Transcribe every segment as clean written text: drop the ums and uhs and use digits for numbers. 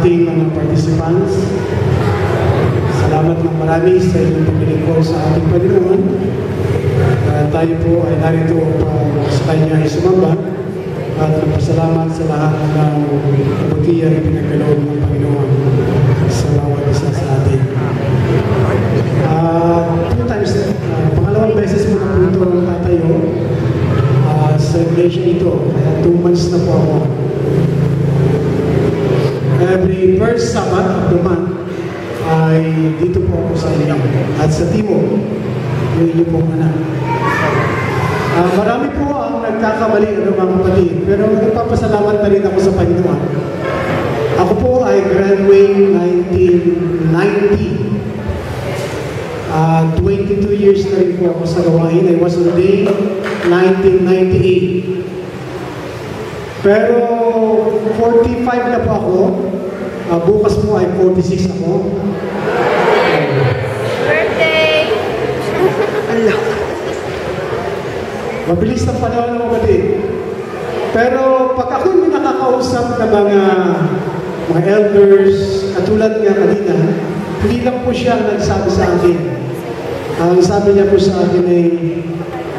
ating mga participants. Salamat ng marami sa inyong paglilingkod sa ating Panginoon. Tayo po ay narito sa Kanya ay sumamba at nagpasalamat sa lahat ng kabutihan na pinagkaloob ng Panginoon sa bawat isa sa atin. Pangalawang beses mo na po ito tatayo sa iglesia ito. Kaya 2 months na po ako. Every first Sabbath of the month ay dito po ako sa inyo at sa Timog, yung inyo pong anak. Marami po ang nagkakamali mga kapatid, pero nagpapasalamat na rin ako sa Panginoon. Ako po ay graduate 1990. 22 years na rin po ako sa gawain. I was ordained 1998. Pero 45 na po ako. Bukas po ay 46 ako. Birthday! Allah. Mabilis ng panahon ng kapatid. Pero pag ako yung nakakausap ng mga elders, katulad nga kanina, hindi lang po siya nagsabi sa akin. Ang sabi niya po sa akin ay,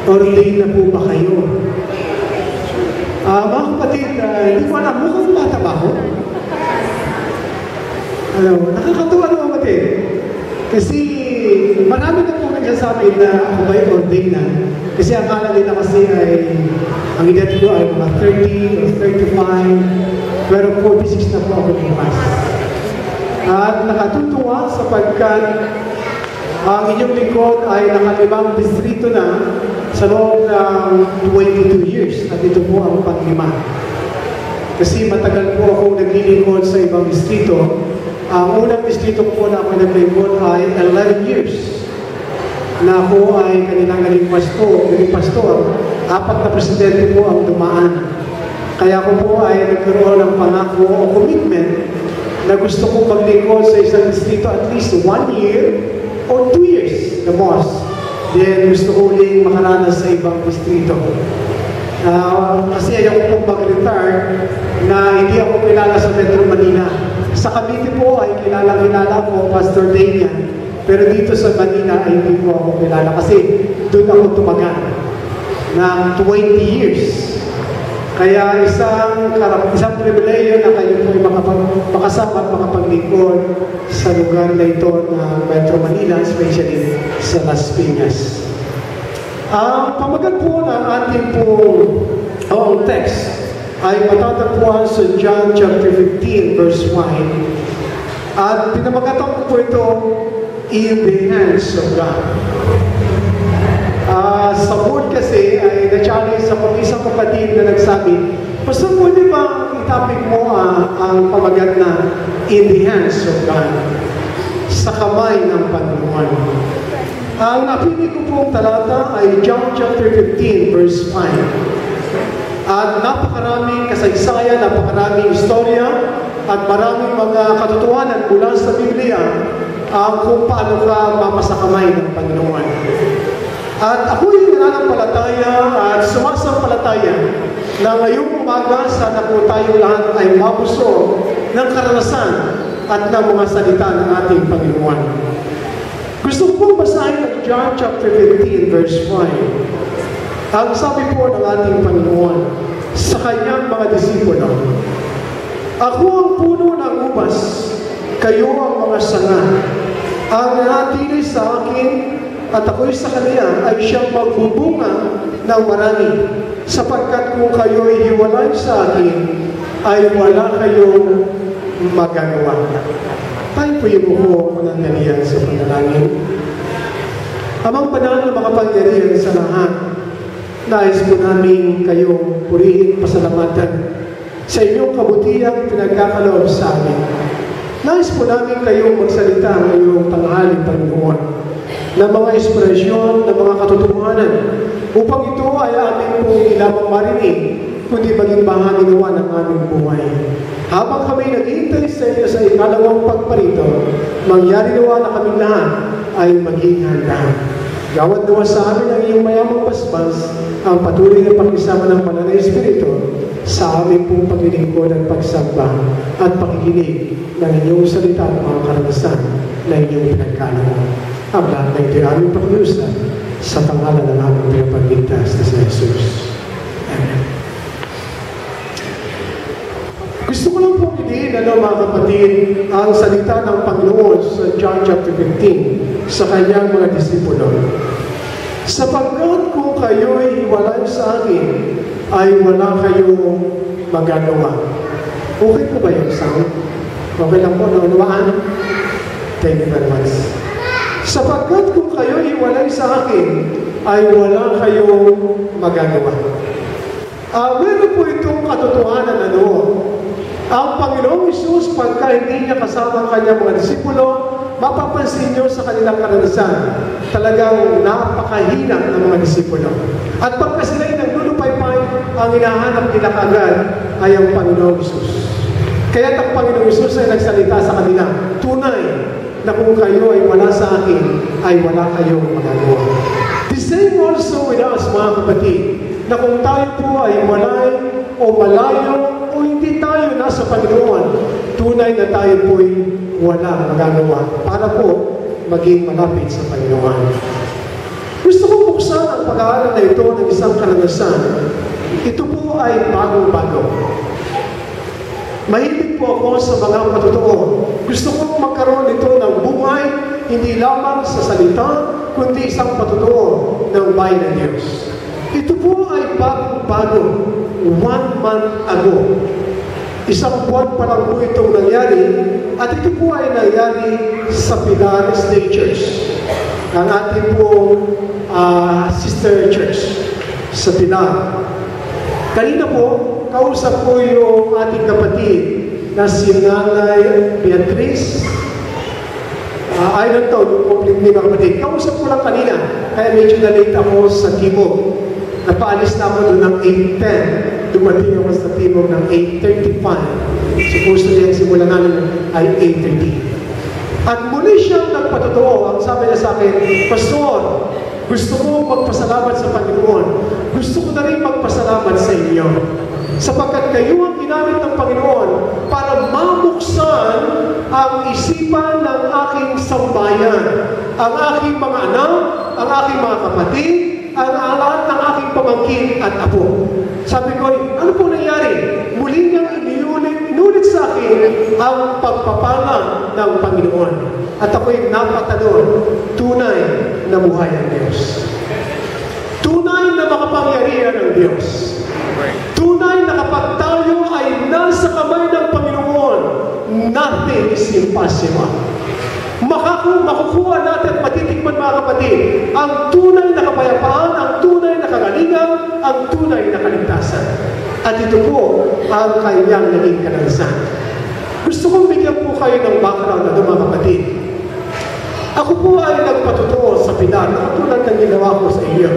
ordained na po ba kayo? Mga kapatid, hindi ko alam, mukhang bata ba ako? Nakakatuwa ng kapatid. Kasi marami na po nagsasabi na ako ba'y ordained na. Kasi akala nila kasi ay, ang edad ko ay mga 30 or 35, pero 46 na po ako bukas. At nakatutuwa sapagkat ang inyong lingkod ay nakalibang distrito na sa loob ng 22 years. At ito po ang panglima. Kasi matagal po ako naglilingkod sa ibang distrito. Ang unang distrito po na ako naglingkod ay 11 years. Na ako ay kanilang naging pastor. 4 na presidente po ang dumaan. Kaya ako po ay nagkaroon ng pangako o commitment na gusto kong maglingkod sa isang distrito at least 1 year or 2 years the most. Then gusto ko uling makaranas sa ibang distrito. Kasi ayaw ko pong mag-retire na hindi ako kilala sa Metro Manila. Sa Cavite po ay kilala ko, Pastor Damian. Pero dito sa Manila ay hindi po ako kilala kasi doon ako tumagal ng 20 years. Kaya isang pribileyo na kayo po makasama at makapaglingkod sa lugar na ito ng Metro Manila, especially sa Las Piñas. Ang pamagat po ng ating po text ay matatagpuan sa John chapter 15 verse 1. At pinamagatan ko po ito, in the hands of God. Sa board kasi ay na-challenge ako isang kapatid na nagsabi, Pastor, pwede ba itapik mo ang pamagat na in the hands of God? Sa kamay ng Panginoon. Ang napili ko pong talata ay John chapter 15 verse 5. At napakaraming kasaysayan, napakaraming istorya, at maraming mga katotohanan mula sa Biblia kung paano ka mapasakamay ng Panginoon. At ako'y nananampalataya at sumasampalataya na ngayong umaga sana po tayo lahat ay mabusog ng karanasan at ng mga salita ng ating Panginoon. Gusto ko basahin ang John chapter 15 verse 5. Ang sabi po ng ating Panginoon sa kanyang mga disipulo, ako ang puno ng ubas, kayo ang mga sanga. Ang nanatili sa akin at ako'y sa kanya ay siyang magbubunga ng marami, sapagkat kung kayo'y hiwalay sa akin, ay wala kayong magagawa. Tayo po yung buko mananalian sa panalangin. Amang banal na makapangyarihan sa lahat, nais po namin kayong purihin, pasalamatan sa inyong kabutihang pinagkakaloob sa amin. Nais po namin kayong magsalita ngayong tanghali, Panginoon, ng mga inspirasyon, ng mga katotohanan, upang ito ay amin pong hindi lamang marinig, kundi maging bahagi nawa ng aming buhay. Habang kami naghihintay sa inyo sa ikalawang pagparito, mangyari nawa na kaming lahat ay maging handa. Gawad nawa sa amin ang iyong mayamang paspas, ang patuloy na pakisama ng Banal na Espiritu, sa aming pong paglilingkod at pagsamba at pakikinig ng inyong salita at mga karanasan na inyong pinagkaloob. Ang lahat na ito'y aming pakiusap sa pangalan ng aming pinapagligtas na si Jesus. Amen. Gusto ko lang pong idiin, mga kapatid, ang salita ng Panginoon sa John chapter 15 sa kanyang mga disipulo. Sapagkat kung kayo'y hiwalay sa akin, ay wala kayong magagawa. Okay po ba yung sound? Okay lang po, naunawaan? Thank you very much. Sapagkat kung kayo'y hiwalay sa akin, ay wala kayong magagawa. Meron po itong katotohanan ang Panginoong Hesus, pagka hindi niya kasama ang kanyang mga disipulo, mapapansin niyo sa kanilang karanasan, talagang napakahina ng mga disipulo. At pagka sila'y naglulupay-pay, ang hinahanap nila kagad ay ang Panginoong Hesus. Kaya ang Panginoong Hesus ay nagsalita sa kanila, tunay na kung kayo ay wala sa akin, ay wala kayong magagawa. The same also with us, mga kapatid, na kung tayo po ay walay o malayo o hindi tayo nasa Panginoon, tunay na tayo po'y wala magagawa para po maging malapit sa Panginoon. Gusto ko buksan ang pag-aaral na ito ng isang karanasan. Ito po ay bago-bago. Mahilig po ako sa mga patotoo. Gusto kong magkaroon nito ng buhay, hindi lamang sa salita, kundi isang patotoo ng bayan ng Diyos. Ito po ay bago-bago, 1 month ago. Isang buwan pa lang po itong nangyari, at ito po ay nangyari sa Pilar State Church, ang ating po sister church sa Pilar. Kanina po, kausap ko yung ating kapatid na si Nanay Beatriz. I don't know, yung complete name ng kapatid. Kausap ko lang kanina, kaya medyo na-late ako sa Timog. Napaalis na ako doon ng 8:10. Dumating ako sa Timog ng 8:35. Supposedly, ang simula namin ay 8:30. At muli siyang nagpatotoo. Ang sabi niya sa akin, Pastor, gusto ko magpasalamat sa Panginoon. Gusto ko na rin magpasalamat sa inyo. Sapagkat kayo ang ginamit ng Panginoon para mamuksan ang isipan ng aking sambayan, ang aking mga anak, ang aking mga kapatid, ang lahat ng aking pamangkin at apo. Sabi ko, ano po nangyari? Muli niyang inulit sa akin ang pagpapala ng Panginoon. At ako'y napatanong, tunay na buhay ng Diyos. Tunay na makapangyarihan ng Diyos. Tunay na kapag tayo ay nasa kamay ng Panginoon, nothing is impossible. Makukuha natin at matitikman, mga kapatid, ang tunay na kapayapaan, ang tunay na kagalingan, ang tunay na kaligtasan. At ito po ang kanyang naging karanasan. Gusto kong bigyan po kayo ng background na mga kapatid. Ako po ay nagpatotoo sa Pilar, tulad ng ginawa ko sa iyo.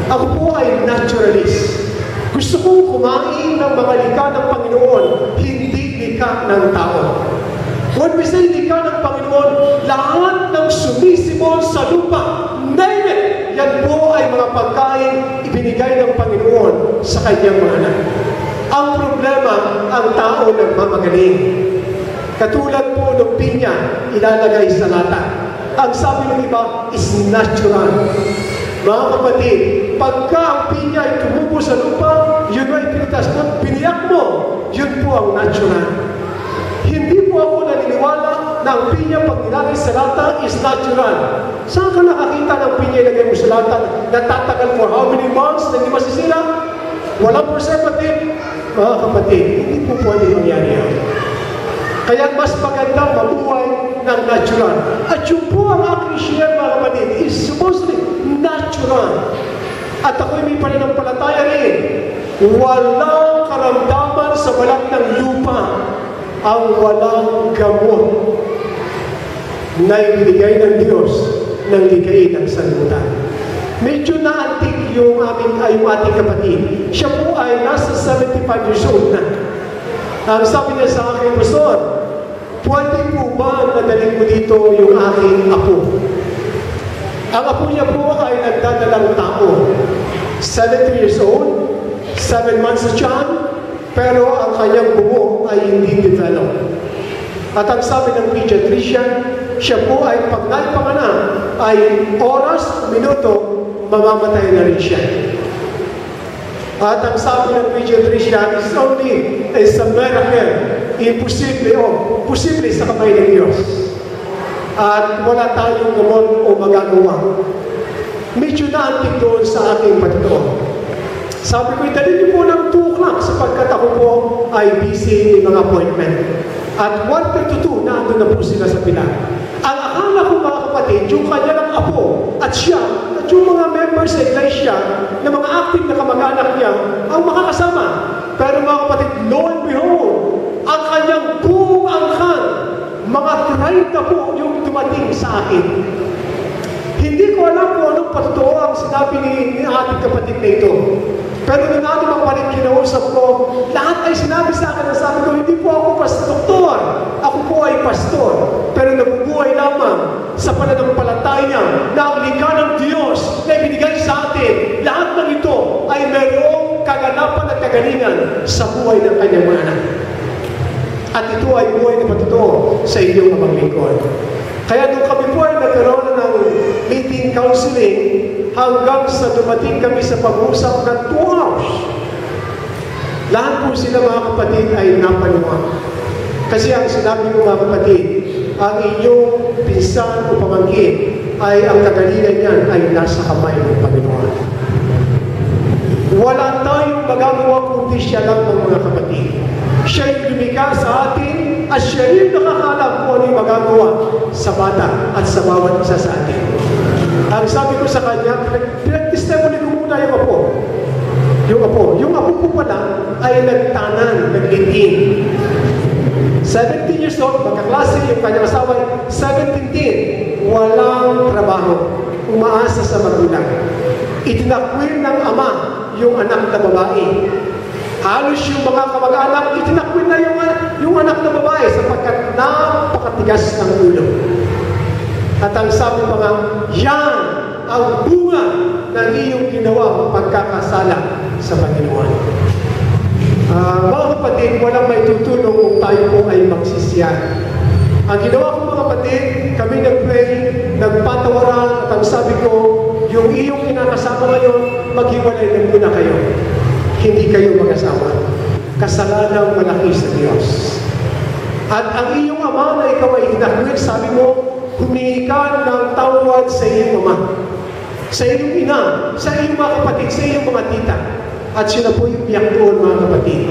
Ako po ay naturalist. Gusto kong kumain ng mga likha ng Panginoon, hindi likha ng tao. When we say likha ng Panginoon, lahat ng sumisibol sa lupa, name it, yan po ay mga pagkain ibinigay ng Panginoon sa kanyang mga anak. Ang problema, ang tao nagmamagaling. Katulad po ng pinya, ilalagay sa lata. Ang sabi ng iba is natural. Mga kapatid, pagka ang pinya ay tumubo sa lupa, yun ay pinitas mo, piniyak mo, yun po ang natural. Hindi po ako naniniwala na ang pinya pag nilagay sa lata is natural. Saan ka nakakita ng pinya ilagay mo sa lata na tatagal for how many months na hindi masisira? Walang preservative. Mga kapatid, hindi po pwede mangyari yan. Kaya mas magandang mabuhay ng natural. At yung po ang aking share, mga kapatid, is supposedly natural. At ako'y may pananampalataya rin. Walang karamdaman sa balat ng lupa ang walang gamot na ibinigay ng Diyos ng ligain ng sanlibutan. Medyo na-antik yung ating kapatid. Siya po ay nasa 75 years old na. Ang sabi niya sa akin, Pastor, pwede po ba nadalhin mo dito yung aking apo? Ang apo niya po ay nagdadalang tao. 70 years old, 7 months sa tiyan, pero ang kanyang buo ay hindi develop. At ang sabi ng pediatrician, siya po ay pag naipanganak ay oras, minuto, mamamatay na rin siya. At ang sabi ng pediatrician is only a miracle, imposible o posible sa kamay ng Diyos. At wala tayong gamot o magagawa. Medyo naantig doon sa aking patutuo. Sabi ko, idalhin niyo po ng 2 o'clock sapagkat ako po ay busy ng mga appointment. At 1:32, naandun na po sila sa pila. Ang akala ko mga kapatid, yung kanyang apo at siya, at yung mga members sa iglesia, na mga active na kamag-anak niya, ang makakasama. Pero mga kapatid, lo and behold, ang kanyang buong angkan, mga 30 po yung dumating sa akin. Hindi ko alam kung anong patutuo ang sinabi ni ating kapatid na ito. Pero nung ating mga palit kinausap ko, lahat ay sinabi sa akin na sabi ko, hindi po ako doktor. Ako po ay pastor. Pero nabubuhay lamang sa pananampalataya na ang likha ng Diyos na ibinigay sa atin. Lahat ng ito ay mayroong kaganapan at kagalingan sa buhay ng kanyang mga anak. At ito ay buhay na patutuo sa inyong amang lingkod. Kaya nung kami po ay nagkaroon ng meeting counseling, hanggang sa dumating kami sa pag-uusap ng 2 hours. Lahat po sila mga kapatid ay napanuwa. Kasi ang sinabi ko mga kapatid, ang inyong pinsan o pamangkin ay ang kagalingan niyan ay nasa kamay ng Panginoon. Wala tayong magagawa kundi siya lang ng mga kapatid. Siya yung lumikha sa atin at siya yung nakakalam kung ano yung magagawa sa bata at sa bawat isa sa atin. Ang sabi ko sa kanya, pinag-testimony ko muna yung apo. Yung apo ko pala ay nagtanan, nag-18. 17 years old, magkaklase yung kanyang asawa, 17 din, walang trabaho, umaasa sa magulang. Itinakwil ng ama yung anak na babae. Halos yung mga kamag-anak, itinakwil na yung anak na babae sapagkat napakatigas ng ulo. At ang sabi pa nga, yan ang bunga ng iyong ginawa pagkakasala sa Panginoon. Mga kapatid, walang may tutulong kung tayo po ay magsisiyan. Ang ginawa ko mga kapatid, kami nag-pray, nagpatawaran, at ang sabi ko, yung iyong kinakasama ngayon, maghiwalay na muna kayo. Hindi kayo mag-asawa. Kasalanan malaki sa Diyos. At ang iyong ama na ikaw ay hinakwil, sabi mo, humingi ka ng tawad sa iyong ama, sa iyong ina, sa iyong mga kapatid, sa iyong mga tita. At siya na po yung biyak doon mga kapatid.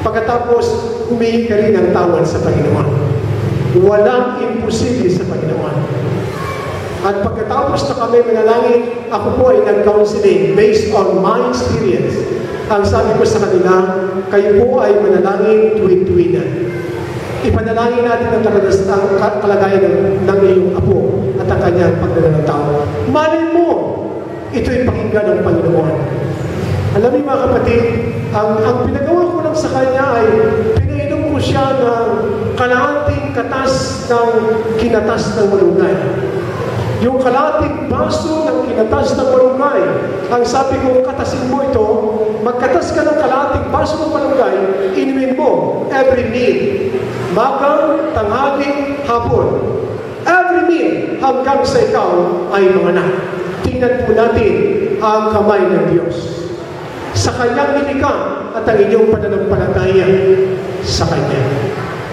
Pagkatapos, humingi ka rin ng tawad sa Panginoon. Walang imposible sa Panginoon. At pagkatapos na kami manalangin, ako po ay nag-counseling based on my experience. Ang sabi ko sa kanila, kayo po ay manalangin tuwid-tuwidan. Ipanalangin natin ang kalagayan ng iyong apo at ang kanyang pagdala ng tao. Malay mo, ito'y pakinggan ng Panginoon. Alam niyo mga kapatid, ang pinagawa ko lang sa kanya ay pinainom ko siya ng kalahating katas ng kinatas ng malunggay. Yung kalahating baso ng kinatas ng malunggay, ang sabi ko, katasin mo ito, magkatas ka ng kalahating baso ng malunggay, inumin mo every meal. Magang, tanghali, hapon. Every meal hanggang sa ikaw ay manganak. Tingnan po natin ang kamay ng Diyos. Sa kanyang nilikha at ang inyong pananampalataya sa Kanya.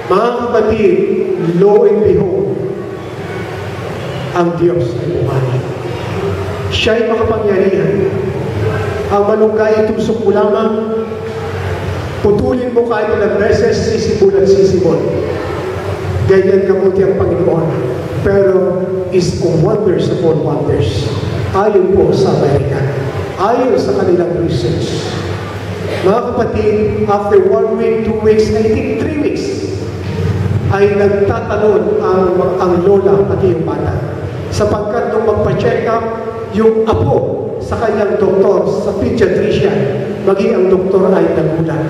Mga kapatid, lo and behold, ang Diyos ay buhay. Siya ay makapangyarihan. Ang malunggay itusok mo lamang, putulin mo kahit ilang beses, sisibol at sisibol. Ganyan kamuti ang Panginoon. Pero is wonders upon wonders. Ayon po sa Amerika. Ayon sa kanilang research. Mga kapatid, after 1 week, 2 weeks, I think 3 weeks, ay nagtatalon ang lola pati yung bata. Sapagkat nung magpa-check up, yung apo sa kanyang doktor, sa pediatrician, maging ang doktor ay nagulat.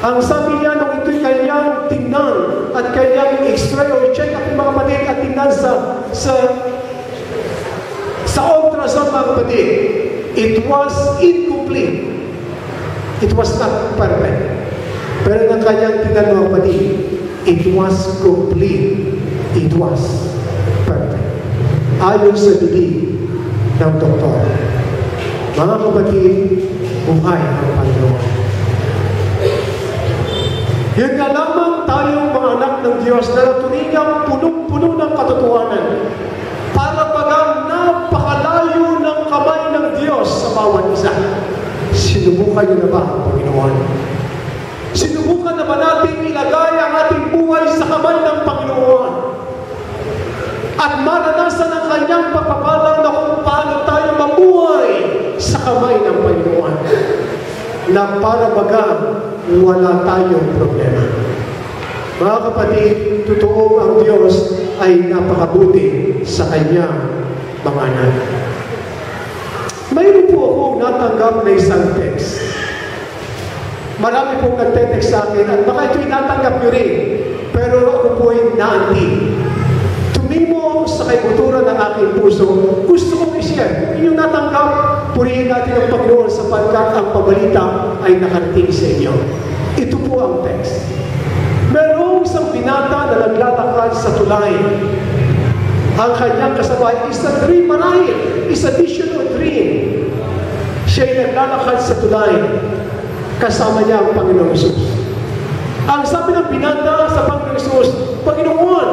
Ang sabi niya, nung ito'y kanyang tingnan at kanyang x-ray o check up yung mga kapatid at tingnan sa ultrasound mga kapatid, it was incomplete. It was not perfect. Pero ng kanyang tinanong kapatid, it was complete. It was perfect. Ayon sa bibig ng doktor. Mga kapatid, buhay ang Panginoon. Yun nga lamang tayong mga anak ng Diyos na naturingang punong-puno ng katotohanan para bagang napakalayo ng kamay ng Diyos sa bawat isa. Sinubukan niyo na ba ang Panginoon? Sinubukan na ba natin ilagay ang ating buhay sa kamay ng Panginoon? At maranasan ang kanyang pagpapala na kung paano tayo mabuhay sa kamay ng Panginoon. Na para bagang wala tayong problema. Mga kapatid, totoo ang Diyos ay napakabuti sa kanyang mga anak. Mayroon po akong natanggap na isang text. Marami pong nagte-text sa akin at baka ito'y natanggap nyo rin. Pero ako po'y naanti. Tumimo sa kaibuturan ng aking puso, gusto kong i-share. Yung natanggap, purihin natin ang Panginoon sapagkat ang pabalita ay nakarating sa inyo. Ito po ang text. Merong isang binata na naglalakad sa tulay. Ang kanyang kasabay is a dream marahil, is a vision or dream. Siya'y naglalakad sa tulay. Kasama niya ang Panginoong Hesus. Ang sabi ng binata sa Panginoong Hesus, Panginoon,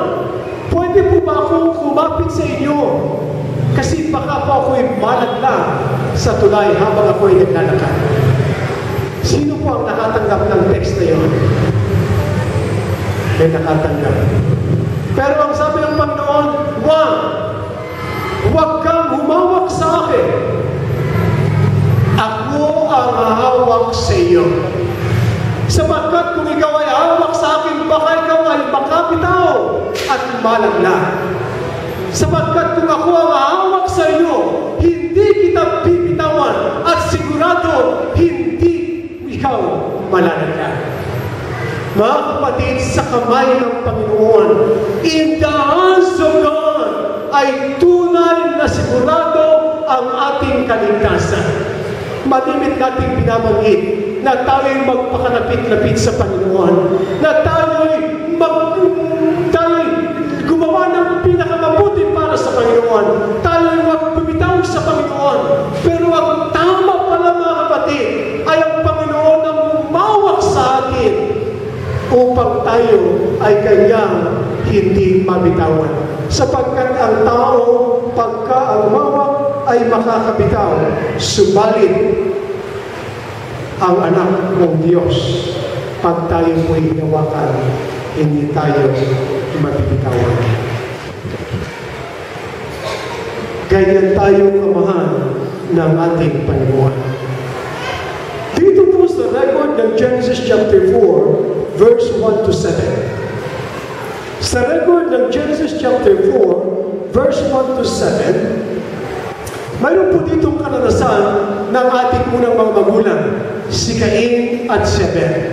pwede po ba akong kumapit sa inyo? Kasi baka po ako'y malaglag sa tulay habang ako'y naglalakad. Sino po ang nakatanggap ng text na yun? May nakatanggap. Pero ang sabi ng Panginoon, huwag kang humawak sa akin. Ako ang hahawak sa iyo. Sapagkat kung ikaw ay hawak sa akin, baka ikaw ay makabitaw at malaglag. Sapagkat kung ako ang hawak sa iyo, hindi kita bibitawan at sigurado hindi ikaw malalaglag. Mga kapatid, sa kamay ng Panginoon, in the hands of God, ay tunay na sigurado ang ating kaligtasan. Malimit natin binabanggit na tayo'y magpakalapit-lapit sa Panginoon, na tayo'y gumawa ng pinakamabuti para sa Panginoon, tayo'y magbibitaw sa Panginoon. Pero ang tama pala mga kapatid, ay ang Panginoon ang umawak sa atin upang tayo ay kanyang hindi mabitawan. Sapagkat ang tao, pagka ang umawak, ay makakabitaw. Subalit, ang anak ng Diyos, pag tayo po'y hinawakan, hindi tayo mabibitawan. Ganyan tayo kamahal ng ating Panginoon. Dito po sa record ng Genesis chapter 4, verse 1 to 7. Sa record ng Genesis chapter 4, verse 1 to 7, mayroon po ditong karanasan ng ating unang mga magulang, si Cain at si Abel.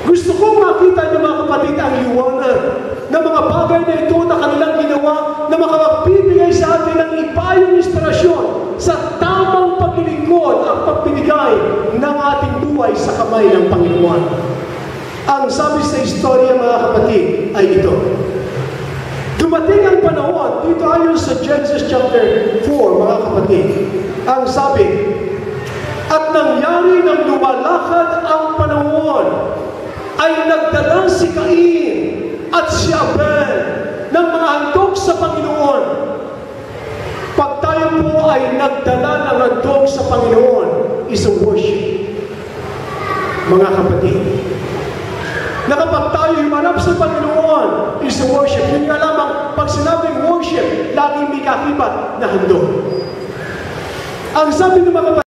Gusto kong makita niyo mga kapatid ang liwanag ng mga bagay na ito na kanilang ginawa na makapagpibigay sa atin ng ipayong inspirasyon sa tamang paglilingkod at pagbibigay ng ating buhay sa kamay ng Panginoon. Ang sabi sa istorya mga kapatid ay ito. Dumating ang panahon, dito ayon sa Genesis chapter 4, mga kapatid, ang sabi, at nangyari nang lumalakad ang panahon, ay nagdala si Cain at si Abel ng mga handog sa Panginoon. Pag tayo po ay nagdala ng handog sa Panginoon, is a worship. Mga kapatid, na kapag tayo humanap sa Panginoon, is a worship. Yun nga lamang, pag sinabing worship, laging may kakibat na handog. Ang sabi ng mga